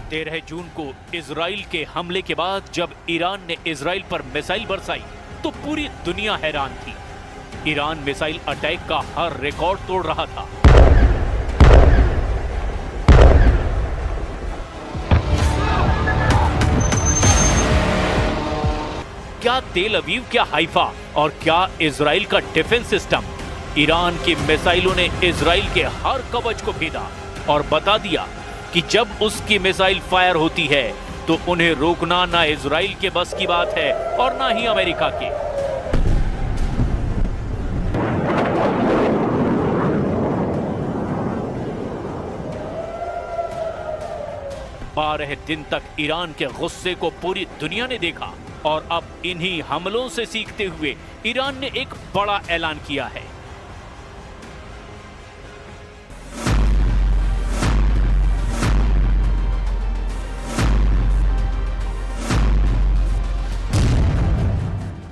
13 जून को इजराइल के हमले के बाद जब ईरान ने इजराइल पर मिसाइल बरसाई तो पूरी दुनिया हैरान थी। ईरान मिसाइल अटैक का हर रिकॉर्ड तोड़ रहा था। क्या तेल अवीव, क्या हाइफा और क्या इजराइल का डिफेंस सिस्टम, ईरान की मिसाइलों ने इजराइल के हर कवच को भेदा और बता दिया कि जब उसकी मिसाइल फायर होती है तो उन्हें रोकना ना इजराइल के बस की बात है और ना ही अमेरिका के। बारह दिन तक ईरान के गुस्से को पूरी दुनिया ने देखा और अब इन्हीं हमलों से सीखते हुए ईरान ने एक बड़ा ऐलान किया है।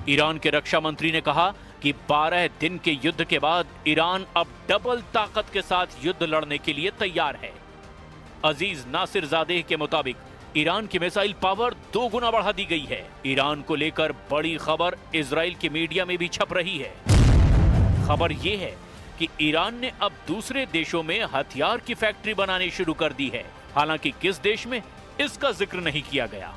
ईरान के रक्षा मंत्री ने कहा कि 12 दिन के युद्ध के बाद ईरान अब डबल ताकत के साथ युद्ध लड़ने के लिए तैयार है। अजीज नासिरजादेह के मुताबिक ईरान की मिसाइल पावर 2 गुना बढ़ा दी गई है। ईरान को लेकर बड़ी खबर इजराइल की मीडिया में भी छप रही है। खबर यह है कि ईरान ने अब दूसरे देशों में हथियार की फैक्ट्री बनानी शुरू कर दी है। हालांकि किस देश में, इसका जिक्र नहीं किया गया।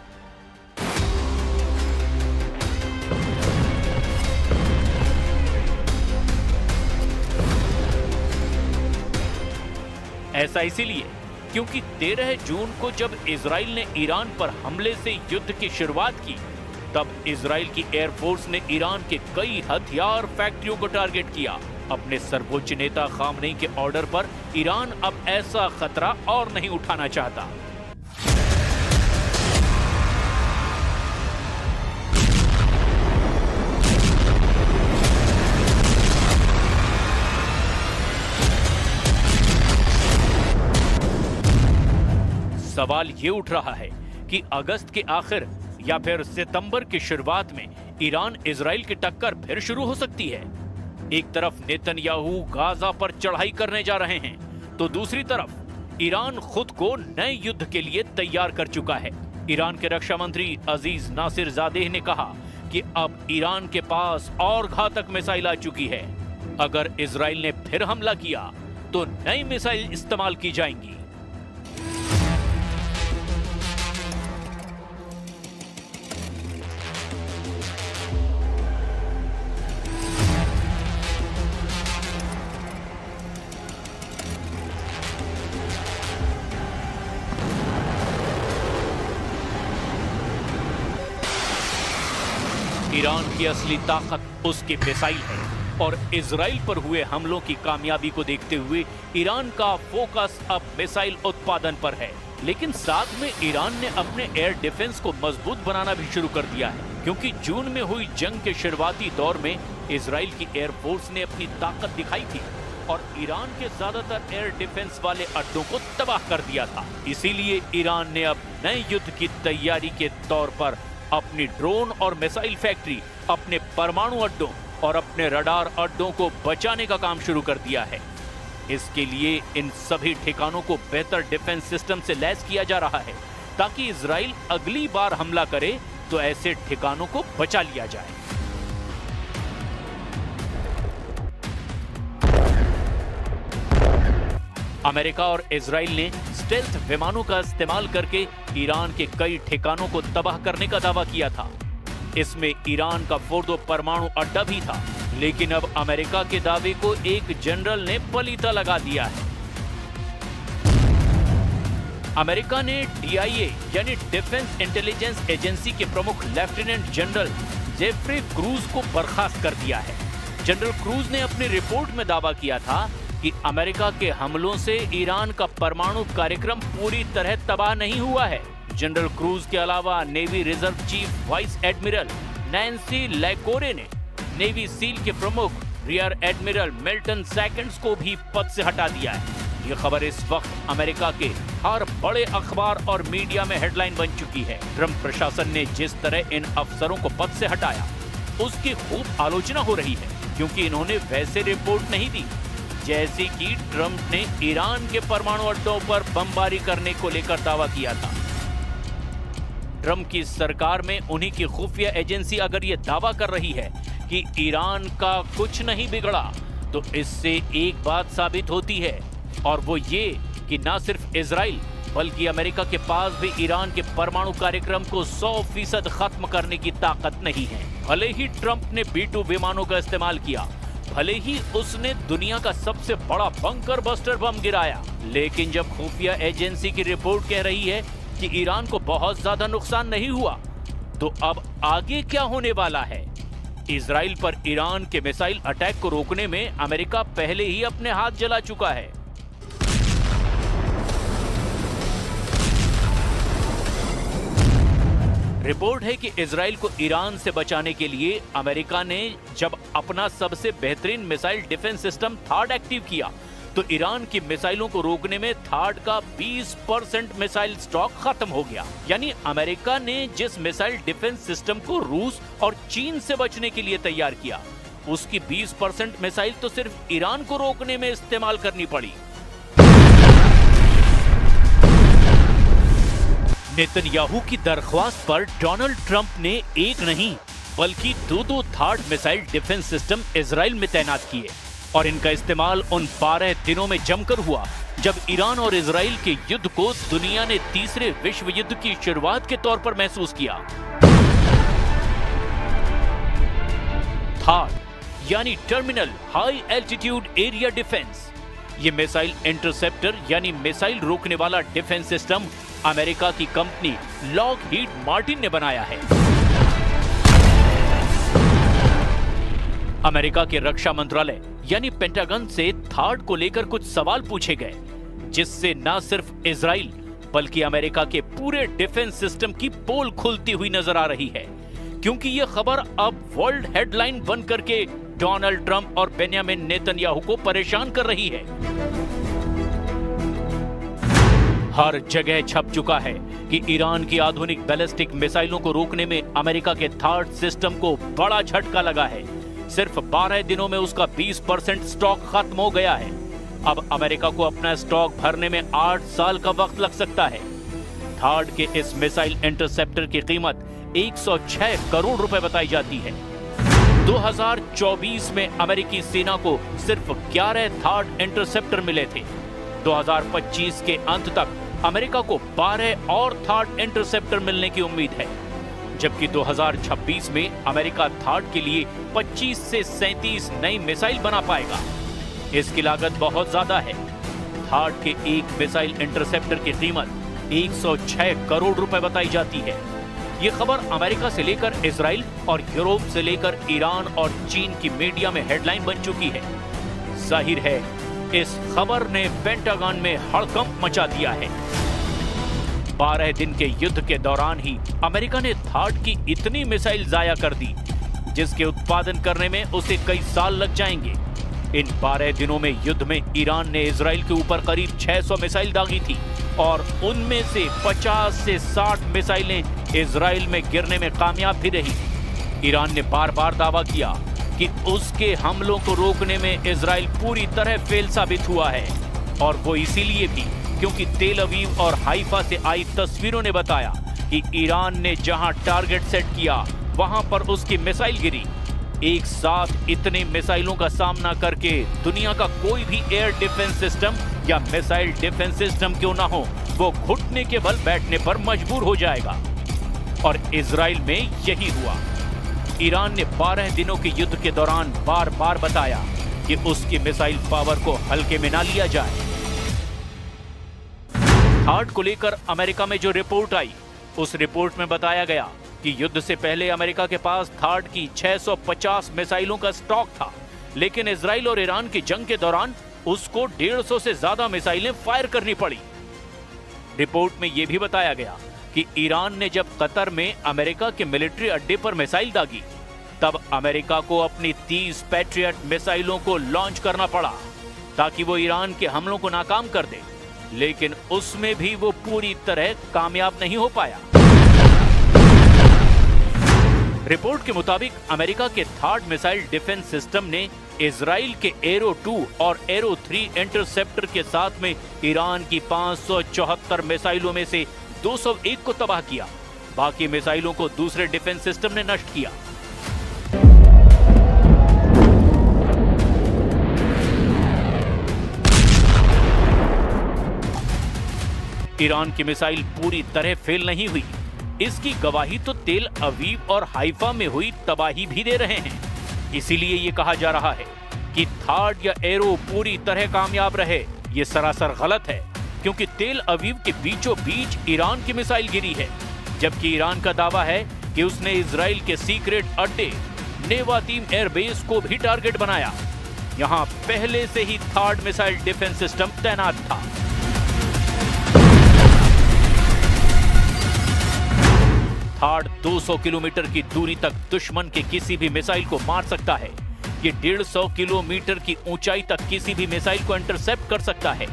ऐसा इसीलिए क्योंकि 13 जून को जब इजराइल ने ईरान पर हमले से युद्ध की शुरुआत की, तब इजराइल की एयरफोर्स ने ईरान के कई हथियार फैक्ट्रियों को टारगेट किया। अपने सर्वोच्च नेता खामनेई के ऑर्डर पर ईरान अब ऐसा खतरा और नहीं उठाना चाहता। सवाल ये उठ रहा है कि अगस्त के आखिर या फिर सितंबर की शुरुआत में ईरान इजराइल की टक्कर फिर शुरू हो सकती है। एक तरफ नेतन्याहू गाजा पर चढ़ाई करने जा रहे हैं तो दूसरी तरफ ईरान खुद को नए युद्ध के लिए तैयार कर चुका है। ईरान के रक्षा मंत्री अजीज नासिरजादेह ने कहा कि अब ईरान के पास और घातक मिसाइल आ चुकी है। अगर इजराइल ने फिर हमला किया तो नई मिसाइल इस्तेमाल की जाएंगी। ईरान की असली ताकत उसकी मिसाइल है और इजराइल पर हुए हमलों की कामयाबी को देखते हुए ईरान का फोकस अब मिसाइल उत्पादन पर है। लेकिन साथ में ईरान ने अपने एयर डिफेंस को मजबूत बनाना भी शुरू कर दिया है, क्योंकि जून में हुई जंग के शुरुआती दौर में इजराइल की एयरफोर्स ने अपनी ताकत दिखाई थी और ईरान के ज्यादातर एयर डिफेंस वाले अड्डों को तबाह कर दिया था। इसीलिए ईरान ने अब नए युद्ध की तैयारी के तौर पर अपनी ड्रोन और मिसाइल फैक्ट्री, अपने परमाणु अड्डों और अपने रडार अड्डों को बचाने का काम शुरू कर दिया है। इसके लिए इन सभी ठिकानों को बेहतर डिफेंस सिस्टम से लैस किया जा रहा है ताकि इजराइल अगली बार हमला करे तो ऐसे ठिकानों को बचा लिया जाए। अमेरिका और इजराइल ने स्टेल्थ विमानों का इस्तेमाल करके ईरान के कई ठिकानों को तबाह करने का दावा किया था। इसमें ईरान का फोर्दो परमाणु अड्डा भी था, लेकिन अब अमेरिका के दावे को एक जनरल ने पलीता लगा दिया है। अमेरिका ने डीआईए यानी डिफेंस इंटेलिजेंस एजेंसी के प्रमुख लेफ्टिनेंट जनरल जेफ्री क्रूज को बर्खास्त कर दिया है। जनरल क्रूज ने अपनी रिपोर्ट में दावा किया था कि अमेरिका के हमलों से ईरान का परमाणु कार्यक्रम पूरी तरह तबाह नहीं हुआ है। जनरल क्रूज के अलावा navy reserve chief vice admiral Nancy Lacore ने नेवी सील के प्रमुख रियर एडमिरल मिल्टन सेकंड्स को भी पद से हटा दिया है। ये खबर इस वक्त अमेरिका के हर बड़े अखबार और मीडिया में हेडलाइन बन चुकी है। ट्रंप प्रशासन ने जिस तरह इन अफसरों को पद से हटाया उसकी खूब आलोचना हो रही है, क्योंकि इन्होंने वैसे रिपोर्ट नहीं दी जैसे कि ट्रंप ने ईरान के परमाणु अड्डों पर बमबारी करने को लेकर दावा किया था। ट्रंप की सरकार में उन्हीं की खुफिया एजेंसी अगर ये दावा कर रही है कि ईरान का कुछ नहीं बिगड़ा, तो इससे एक बात साबित होती है, और वो ये कि ना सिर्फ इजराइल बल्कि अमेरिका के पास भी ईरान के परमाणु कार्यक्रम को 100% खत्म करने की ताकत नहीं है। भले ही ट्रंप ने B-2 विमानों का इस्तेमाल किया, भले ही उसने दुनिया का सबसे बड़ा बंकर बस्टर बम गिराया, लेकिन जब खुफिया एजेंसी की रिपोर्ट कह रही है कि ईरान को बहुत ज्यादा नुकसान नहीं हुआ, तो अब आगे क्या होने वाला है? इजराइल पर ईरान के मिसाइल अटैक को रोकने में अमेरिका पहले ही अपने हाथ जला चुका है। रिपोर्ट है कि इजराइल को ईरान से बचाने के लिए अमेरिका ने जब अपना सबसे बेहतरीन मिसाइल डिफेंस सिस्टम थाड एक्टिव किया, तो ईरान की मिसाइलों को रोकने में थाड का 20% मिसाइल स्टॉक खत्म हो गया। यानी अमेरिका ने जिस मिसाइल डिफेंस सिस्टम को रूस और चीन से बचने के लिए तैयार किया, उसकी 20% मिसाइल तो सिर्फ ईरान को रोकने में इस्तेमाल करनी पड़ी। नेतन्याहू की दरख्वास्त पर डोनाल्ड ट्रंप ने एक नहीं बल्कि दो थाड मिसाइल डिफेंस सिस्टम इजराइल में तैनात किए, और इनका इस्तेमाल उन 12 दिनों में जमकर हुआ जब ईरान और इजराइल के युद्ध को दुनिया ने तीसरे विश्व युद्ध की शुरुआत के तौर पर महसूस किया। थाड यानी terminal high altitude area defence, ये मिसाइल इंटरसेप्टर यानी मिसाइल रोकने वाला डिफेंस सिस्टम अमेरिका की कंपनी लॉकहीड मार्टिन ने बनाया है। अमेरिका के रक्षा मंत्रालय यानी पेंटागन से थाड को लेकर कुछ सवाल पूछे गए, जिससे न सिर्फ इजराइल बल्कि अमेरिका के पूरे डिफेंस सिस्टम की पोल खुलती हुई नजर आ रही है, क्योंकि यह खबर अब वर्ल्ड हेडलाइन बन करके डोनाल्ड ट्रंप और बेंजामिन नेतन्याहू को परेशान कर रही है। हर जगह छप चुका है कि ईरान की आधुनिक बैलिस्टिक मिसाइलों को रोकने में अमेरिका के थाड सिस्टम को बड़ा झटका लगा है। सिर्फ 12 दिनों में उसका 20% स्टॉक खत्म हो गया है। अब अमेरिका को अपना स्टॉक भरने में 8 साल का वक्त लग सकता है। थाड के इस मिसाइल इंटरसेप्टर की कीमत 106 करोड़ रुपए बताई जाती है। 2024 में अमेरिकी सेना को सिर्फ 11 थाड इंटरसेप्टर मिले थे। 2025 के अंत तक अमेरिका को 12 और थाड इंटरसेप्टर मिलने की उम्मीद है, जबकि 2026 में अमेरिका थाड के लिए 25 से 37 नई मिसाइल बना पाएगा। इसकी लागत बहुत ज्यादा है। थाड के एक मिसाइल इंटरसेप्टर की कीमत 106 करोड़ रुपए बताई जाती है। ये खबर अमेरिका से लेकर इजराइल और यूरोप से लेकर ईरान और चीन की मीडिया में हेडलाइन बन चुकी है। जाहिर है इस खबर ने पेंटागन में हड़कंप मचा दिया है। 12 दिन के युद्ध के दौरान ही अमेरिका ने थाड की इतनी मिसाइल जाया कर दी, जिसके उत्पादन करने में उसे कई साल लग जाएंगे। इन 12 दिनों में युद्ध में ईरान ने इजराइल के ऊपर करीब 600 मिसाइल दागी थी, और उनमें से 50 से 60 मिसाइलें इजराइल में गिरने में कामयाब भी रही। ईरान ने बार बार दावा किया कि उसके हमलों को रोकने में इजराइल पूरी तरह फेल साबित हुआ है, और वो इसीलिए भी क्योंकि तेल अवीव और हाइफा से आई तस्वीरों ने बताया कि ईरान ने जहां टारगेट सेट किया वहां पर उसकी मिसाइल गिरी। एक साथ इतने मिसाइलों का सामना करके दुनिया का कोई भी एयर डिफेंस सिस्टम या मिसाइल डिफेंस सिस्टम क्यों ना हो, वो घुटने के बल बैठने पर मजबूर हो जाएगा। और इजराइल में यही हुआ। ईरान ने 12 दिनों के युद्ध के दौरान बार बार बताया कि उसकी मिसाइल पावर को हल्के में ना लिया जाए। थाड को लेकर अमेरिका में जो रिपोर्ट आई, उस रिपोर्ट में बताया गया कि युद्ध से पहले अमेरिका के पास थाड की 650 मिसाइलों का स्टॉक था, लेकिन इजराइल और ईरान की जंग के दौरान उसको 150 से ज्यादा मिसाइलें फायर करनी पड़ी। रिपोर्ट में यह भी बताया गया कि ईरान ने जब कतर में अमेरिका के मिलिट्री अड्डे पर मिसाइल दागी, तब अमेरिका को अपनी 30 पैट्रियट मिसाइलों को लॉन्च करना पड़ा ताकि वो ईरान के हमलों को नाकाम कर दे, लेकिन उसमें भी वो पूरी तरह कामयाब नहीं हो पाया। रिपोर्ट के मुताबिक अमेरिका के थाड मिसाइल डिफेंस सिस्टम ने इजराइल के एरो 2 और एरो 3 इंटरसेप्टर के साथ में ईरान की 574 मिसाइलों में से 201 को तबाह किया, बाकी मिसाइलों को दूसरे डिफेंस सिस्टम ने नष्ट किया। ईरान की मिसाइल पूरी तरह फेल नहीं हुई। इसकी गवाही तो तेल अवीव और हाइफा में हुई तबाही भी दे रहे हैं। इसीलिए ये कहा जा रहा है कि थार्ड या एरो पूरी तरह कामयाब रहे। ये सरासर गलत है, क्योंकि तेल अवीव के बीचों बीच ईरान की मिसाइल गिरी है, जबकि ईरान का दावा है कि उसने इजराइल के सीक्रेट अड्डे नेवातीम एयरबेस को भी टारगेट बनाया। यहां पहले से ही थर्ड मिसाइल डिफेंस सिस्टम तैनात था। थार्ड 200 किलोमीटर की दूरी तक दुश्मन के किसी भी मिसाइल को मार सकता है। ये 150 किलोमीटर की ऊंचाई तक किसी भी मिसाइल को इंटरसेप्ट कर सकता है।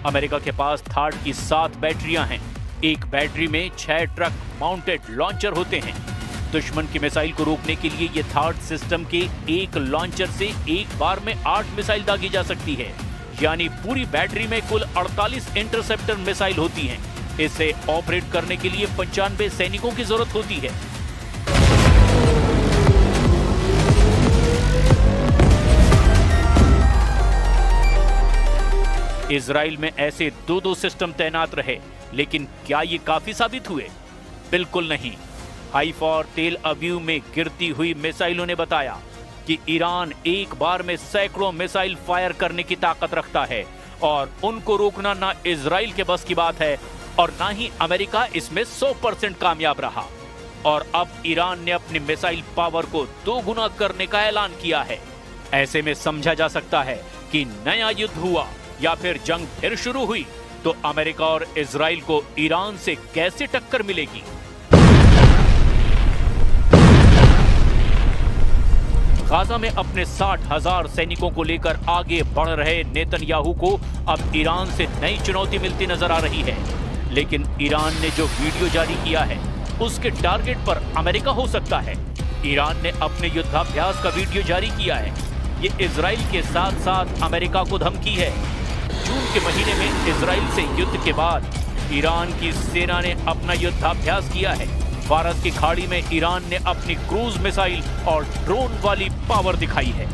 अमेरिका के पास थार्ड की 7 बैटरियां हैं। एक बैटरी में 6 ट्रक माउंटेड लॉन्चर होते हैं। दुश्मन की मिसाइल को रोकने के लिए ये थर्ड सिस्टम के एक लॉन्चर से एक बार में 8 मिसाइल दागी जा सकती है। यानी पूरी बैटरी में कुल 48 इंटरसेप्टर मिसाइल होती हैं। इसे ऑपरेट करने के लिए 95 सैनिकों की जरूरत होती है। इजराइल में ऐसे 2-2 सिस्टम तैनात रहे, लेकिन क्या ये काफी साबित हुए? बिल्कुल नहीं। हाइफा और तेल अवीव में गिरती हुई मिसाइलों ने बताया कि ईरान एक बार में सैकड़ों मिसाइल फायर करने की ताकत रखता है और उनको रोकना ना इजराइल के बस की बात है और ना ही अमेरिका इसमें 100% कामयाब रहा। और अब ईरान ने अपनी मिसाइल पावर को 2 गुना करने का ऐलान किया है। ऐसे में समझा जा सकता है कि नया युद्ध हुआ या फिर जंग फिर शुरू हुई तो अमेरिका और इजराइल को ईरान से कैसे टक्कर मिलेगी। गाजा में अपने 60,000 सैनिकों को लेकर आगे बढ़ रहे नेतन्याहू को अब ईरान से नई चुनौती मिलती नजर आ रही है। लेकिन ईरान ने जो वीडियो जारी किया है उसके टारगेट पर अमेरिका हो सकता है। ईरान ने अपने युद्धाभ्यास का वीडियो जारी किया है। ये इजराइल के साथ साथ अमेरिका को धमकी है। जून के महीने में इजराइल से युद्ध के बाद ईरान की सेना ने अपना युद्धाभ्यास किया है। फारस की खाड़ी में ईरान ने अपनी क्रूज मिसाइल और ड्रोन वाली पावर दिखाई है।